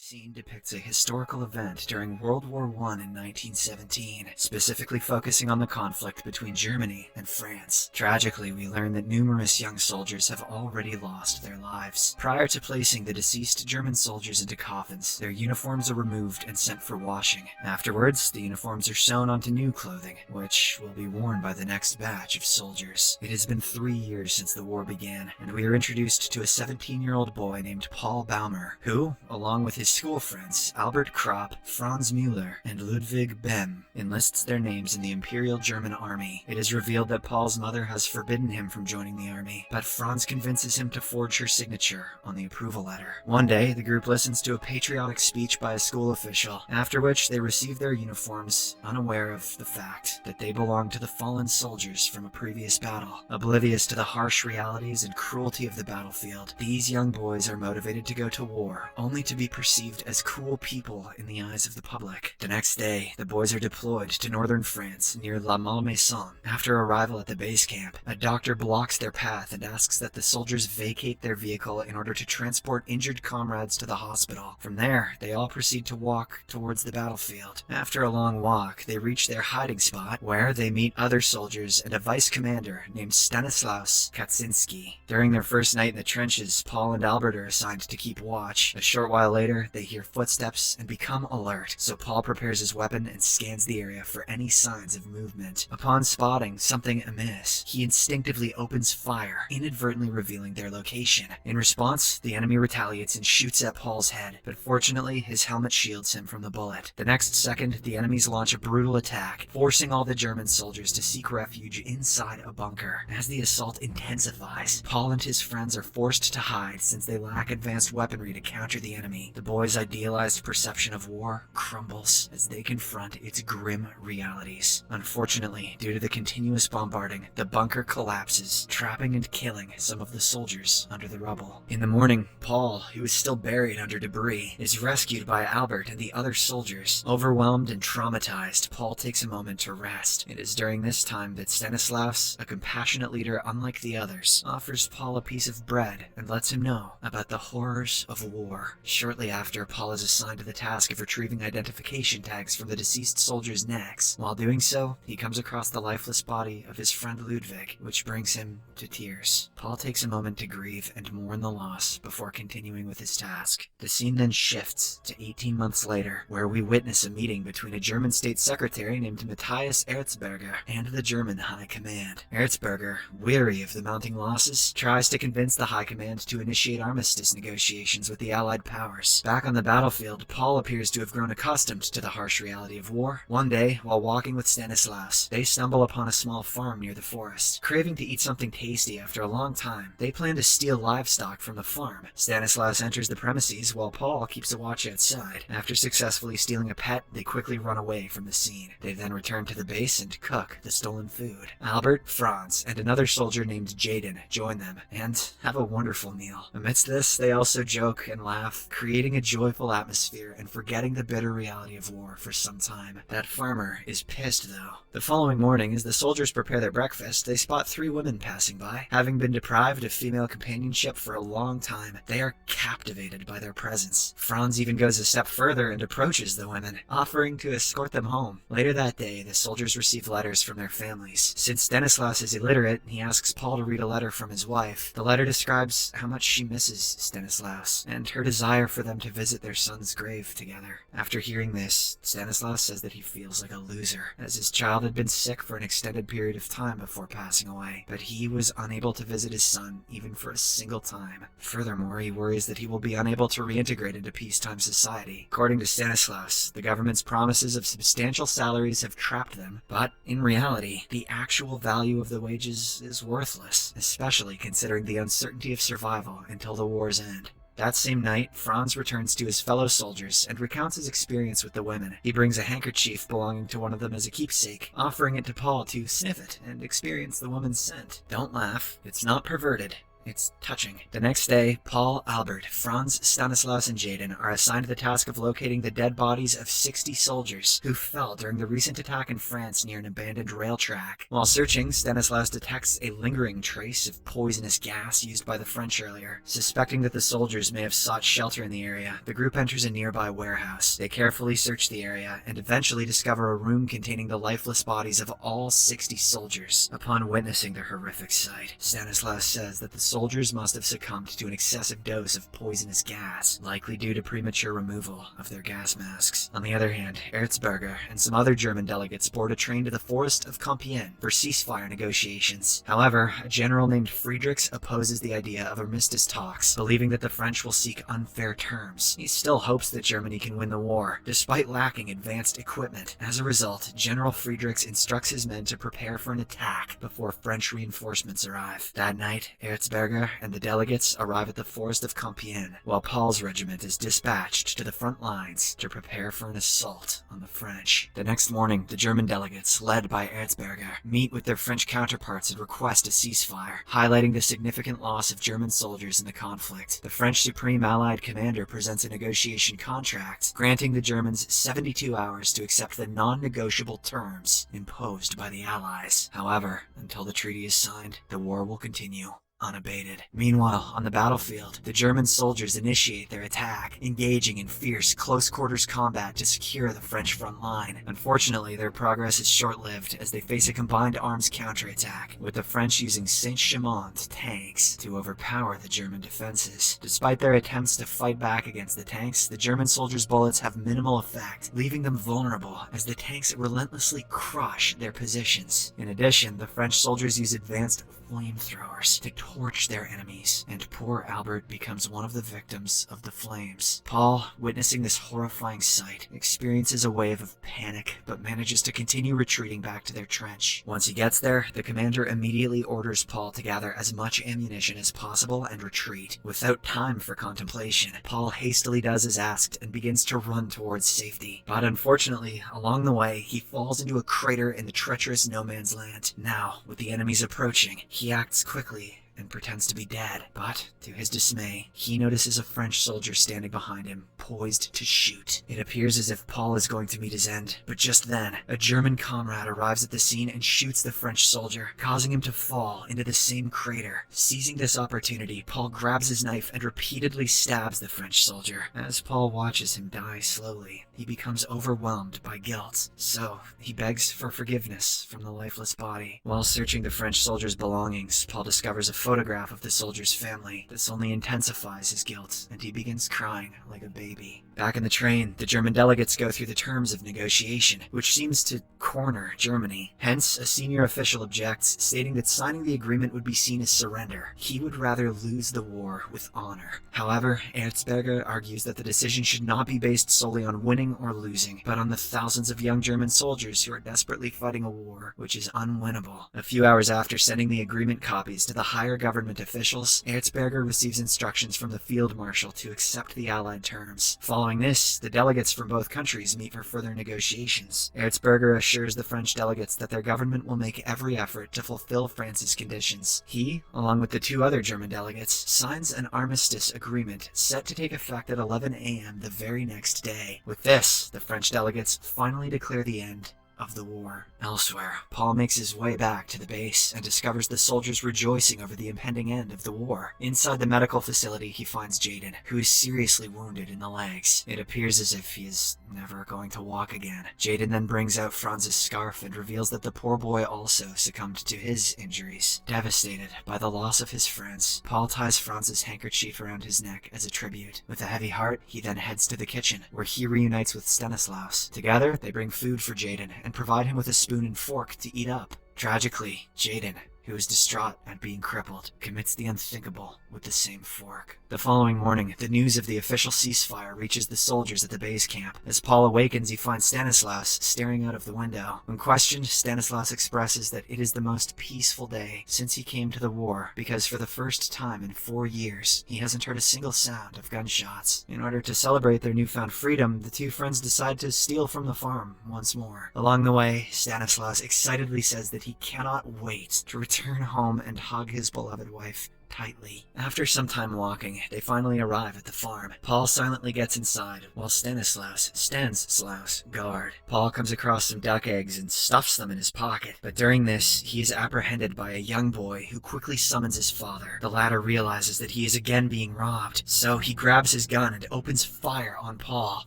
Scene depicts a historical event during World War I in 1917, specifically focusing on the conflict between Germany and France. Tragically, we learn that numerous young soldiers have already lost their lives. Prior to placing the deceased German soldiers into coffins, their uniforms are removed and sent for washing. Afterwards, the uniforms are sewn onto new clothing, which will be worn by the next batch of soldiers. It has been 3 years since the war began, and we are introduced to a 17-year-old boy named Paul Bäumer, who, along with his school friends Albert Kropp, Franz Müller, and Ludwig Bem, enlists their names in the Imperial German Army. It is revealed that Paul's mother has forbidden him from joining the army, but Franz convinces him to forge her signature on the approval letter. One day, the group listens to a patriotic speech by a school official, after which they receive their uniforms, unaware of the fact that they belong to the fallen soldiers from a previous battle. Oblivious to the harsh realities and cruelty of the battlefield, these young boys are motivated to go to war, only to be perceived as cool people in the eyes of the public. The next day, the boys are deployed to northern France near La Malmaison. After arrival at the base camp, a doctor blocks their path and asks that the soldiers vacate their vehicle in order to transport injured comrades to the hospital. From there, they all proceed to walk towards the battlefield. After a long walk, they reach their hiding spot, where they meet other soldiers and a vice commander named Stanislaus Kaczynski. During their first night in the trenches, Paul and Albert are assigned to keep watch. A short while later, they hear footsteps and become alert, so Paul prepares his weapon and scans the area for any signs of movement. Upon spotting something amiss, he instinctively opens fire, inadvertently revealing their location. In response, the enemy retaliates and shoots at Paul's head, but fortunately his helmet shields him from the bullet. The next second, the enemies launch a brutal attack, forcing all the German soldiers to seek refuge inside a bunker. As the assault intensifies, Paul and his friends are forced to hide since they lack advanced weaponry to counter the enemy. The boys' idealized perception of war crumbles as they confront its grim realities. Unfortunately, due to the continuous bombarding, the bunker collapses, trapping and killing some of the soldiers under the rubble. In the morning, Paul, who is still buried under debris, is rescued by Albert and the other soldiers. Overwhelmed and traumatized, Paul takes a moment to rest. It is during this time that Stanislaus, a compassionate leader unlike the others, offers Paul a piece of bread and lets him know about the horrors of war. Shortly after, Paul is assigned to the task of retrieving identification tags from the deceased soldiers' necks. While doing so, he comes across the lifeless body of his friend Ludwig, which brings him to tears. Paul takes a moment to grieve and mourn the loss before continuing with his task. The scene then shifts to 18 months later, where we witness a meeting between a German state secretary named Matthias Erzberger and the German High Command. Erzberger, weary of the mounting losses, tries to convince the High Command to initiate armistice negotiations with the Allied powers. Back on the battlefield, Paul appears to have grown accustomed to the harsh reality of war. One day, while walking with Stanislaus, they stumble upon a small farm near the forest. Craving to eat something tasty after a long time, they plan to steal livestock from the farm. Stanislaus enters the premises while Paul keeps a watch outside. After successfully stealing a pet, they quickly run away from the scene. They then return to the base and cook the stolen food. Albert, Franz, and another soldier named Jaden join them and have a wonderful meal. Amidst this, they also joke and laugh, creating a joyful atmosphere and forgetting the bitter reality of war for some time. That farmer is pissed though. The following morning, as the soldiers prepare their breakfast, they spot 3 women passing by. Having been deprived of female companionship for a long time, they are captivated by their presence. Franz even goes a step further and approaches the women, offering to escort them home. Later that day, the soldiers receive letters from their families. Since Stanislaus is illiterate, he asks Paul to read a letter from his wife. The letter describes how much she misses Stanislaus and her desire for them to visit their son's grave together. After hearing this, Stanislaus says that he feels like a loser, as his child had been sick for an extended period of time before passing away, but he was unable to visit his son even for a single time. Furthermore, he worries that he will be unable to reintegrate into peacetime society. According to Stanislaus, the government's promises of substantial salaries have trapped them, but in reality, the actual value of the wages is worthless, especially considering the uncertainty of survival until the war's end. That same night, Franz returns to his fellow soldiers and recounts his experience with the women. He brings a handkerchief belonging to one of them as a keepsake, offering it to Paul to sniff it and experience the woman's scent. Don't laugh, it's not perverted. It's touching. The next day, Paul, Albert, Franz, Stanislaus, and Jaden are assigned the task of locating the dead bodies of 60 soldiers who fell during the recent attack in France near an abandoned rail track. While searching, Stanislaus detects a lingering trace of poisonous gas used by the French earlier. Suspecting that the soldiers may have sought shelter in the area, the group enters a nearby warehouse. They carefully search the area and eventually discover a room containing the lifeless bodies of all 60 soldiers. Upon witnessing the horrific sight, Stanislaus says that the soldiers must have succumbed to an excessive dose of poisonous gas, likely due to premature removal of their gas masks. On the other hand, Erzberger and some other German delegates board a train to the forest of Compiègne for ceasefire negotiations. However, a general named Friedrichs opposes the idea of armistice talks, believing that the French will seek unfair terms. He still hopes that Germany can win the war, despite lacking advanced equipment. As a result, General Friedrichs instructs his men to prepare for an attack before French reinforcements arrive. That night, Erzberger and the delegates arrive at the forest of Compiègne, while Paul's regiment is dispatched to the front lines to prepare for an assault on the French. The next morning, the German delegates, led by Erzberger, meet with their French counterparts and request a ceasefire, highlighting the significant loss of German soldiers in the conflict. The French Supreme Allied Commander presents a negotiation contract, granting the Germans 72 hours to accept the non-negotiable terms imposed by the Allies. However, until the treaty is signed, the war will continue unabated. Meanwhile, on the battlefield, the German soldiers initiate their attack, engaging in fierce, close-quarters combat to secure the French front line. Unfortunately, their progress is short-lived as they face a combined arms counterattack, with the French using Saint-Chamond tanks to overpower the German defenses. Despite their attempts to fight back against the tanks, the German soldiers' bullets have minimal effect, leaving them vulnerable as the tanks relentlessly crush their positions. In addition, the French soldiers use advanced flamethrowers to torch their enemies, and poor Albert becomes one of the victims of the flames. Paul, witnessing this horrifying sight, experiences a wave of panic, but manages to continue retreating back to their trench. Once he gets there, the commander immediately orders Paul to gather as much ammunition as possible and retreat. Without time for contemplation, Paul hastily does as asked and begins to run towards safety. But unfortunately, along the way, he falls into a crater in the treacherous no man's land. Now, with the enemies approaching, he acts quickly and pretends to be dead, but to his dismay, he notices a French soldier standing behind him, poised to shoot. It appears as if Paul is going to meet his end, but just then, a German comrade arrives at the scene and shoots the French soldier, causing him to fall into the same crater. Seizing this opportunity, Paul grabs his knife and repeatedly stabs the French soldier. As Paul watches him die slowly, he becomes overwhelmed by guilt, so he begs for forgiveness from the lifeless body. While searching the French soldier's belongings, Paul discovers a photograph of the soldier's family. This only intensifies his guilt, and he begins crying like a baby. Back in the train, the German delegates go through the terms of negotiation, which seems to corner Germany. Hence, a senior official objects, stating that signing the agreement would be seen as surrender. He would rather lose the war with honor. However, Erzberger argues that the decision should not be based solely on winning or losing, but on the thousands of young German soldiers who are desperately fighting a war which is unwinnable. A few hours after sending the agreement copies to the higher government officials, Erzberger receives instructions from the field marshal to accept the Allied terms. Following this, the delegates from both countries meet for further negotiations. Erzberger assures the French delegates that their government will make every effort to fulfill France's conditions. He, along with the two other German delegates, signs an armistice agreement set to take effect at 11 a.m. the very next day. With this, the French delegates finally declare the end of the war. Elsewhere, Paul makes his way back to the base and discovers the soldiers rejoicing over the impending end of the war. Inside the medical facility, he finds Jaden, who is seriously wounded in the legs. It appears as if he is never going to walk again. Jaden then brings out Franz's scarf and reveals that the poor boy also succumbed to his injuries. Devastated by the loss of his friends, Paul ties Franz's handkerchief around his neck as a tribute. With a heavy heart, he then heads to the kitchen, where he reunites with Stanislaus. Together, they bring food for Jaden and provide him with a spoon and fork to eat up. Tragically, Jaden, who is distraught at being crippled, commits the unthinkable with the same fork. The following morning, the news of the official ceasefire reaches the soldiers at the base camp. As Paul awakens, he finds Stanislaus staring out of the window. When questioned, Stanislaus expresses that it is the most peaceful day since he came to the war, because for the first time in 4 years, he hasn't heard a single sound of gunshots. In order to celebrate their newfound freedom, the two friends decide to steal from the farm once more. Along the way, Stanislaus excitedly says that he cannot wait to return home and hug his beloved wife tightly. After some time walking, they finally arrive at the farm. Paul silently gets inside, while Stanislaus guard. Paul comes across some duck eggs and stuffs them in his pocket, but during this, he is apprehended by a young boy who quickly summons his father. The latter realizes that he is again being robbed, so he grabs his gun and opens fire on Paul.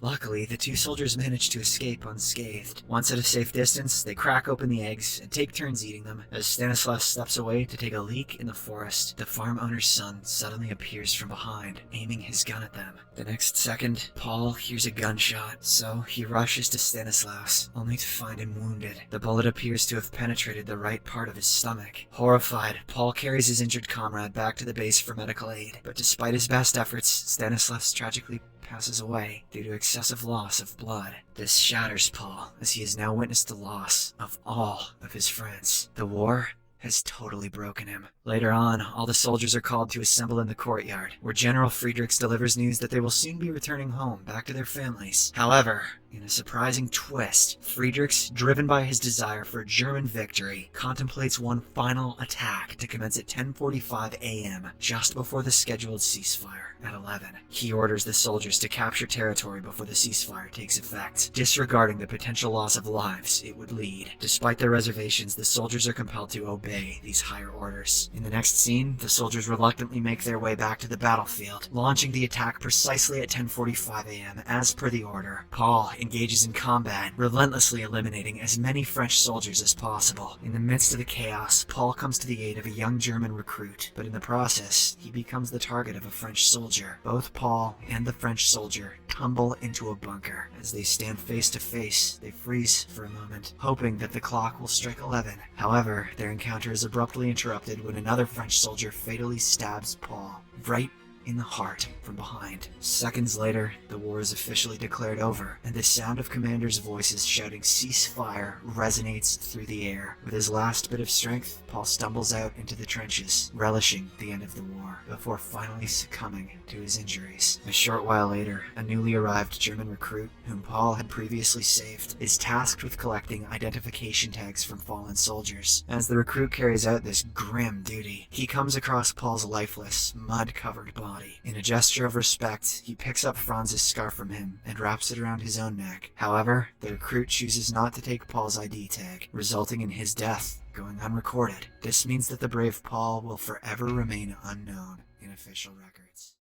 Luckily, the two soldiers manage to escape unscathed. Once at a safe distance, they crack open the eggs and take turns eating them. As Stanislaus steps away to take a leak in the forest, the farm owner's son suddenly appears from behind, aiming his gun at them. The next second, Paul hears a gunshot, so he rushes to Stanislaus, only to find him wounded. The bullet appears to have penetrated the right part of his stomach. Horrified, Paul carries his injured comrade back to the base for medical aid, but despite his best efforts, Stanislaus tragically passes away due to excessive loss of blood. This shatters Paul, as he has now witnessed the loss of all of his friends. The war has totally broken him. Later on, all the soldiers are called to assemble in the courtyard, where General Friedrichs delivers news that they will soon be returning home, back to their families. However, in a surprising twist, Friedrichs, driven by his desire for German victory, contemplates one final attack to commence at 10:45 a.m., just before the scheduled ceasefire at 11. He orders the soldiers to capture territory before the ceasefire takes effect, disregarding the potential loss of lives it would lead. Despite their reservations, the soldiers are compelled to obey these higher orders. In the next scene, the soldiers reluctantly make their way back to the battlefield, launching the attack precisely at 10:45 a.m. as per the order. Paul engages in combat, relentlessly eliminating as many French soldiers as possible. In the midst of the chaos, Paul comes to the aid of a young German recruit, but in the process, he becomes the target of a French soldier. Both Paul and the French soldier tumble into a bunker. As they stand face to face, they freeze for a moment, hoping that the clock will strike 11. However, their encounter is abruptly interrupted when another French soldier fatally stabs Paul right in the heart from behind. Seconds later, the war is officially declared over, and the sound of commanders' voices shouting "ceasefire" resonates through the air. With his last bit of strength, Paul stumbles out into the trenches, relishing the end of the war, before finally succumbing to his injuries. A short while later, a newly arrived German recruit, whom Paul had previously saved, is tasked with collecting identification tags from fallen soldiers. As the recruit carries out this grim duty, he comes across Paul's lifeless, mud-covered body. In a gesture of respect, he picks up Franz's scarf from him and wraps it around his own neck. However, the recruit chooses not to take Paul's ID tag, resulting in his death going unrecorded. This means that the brave Paul will forever remain unknown in official records.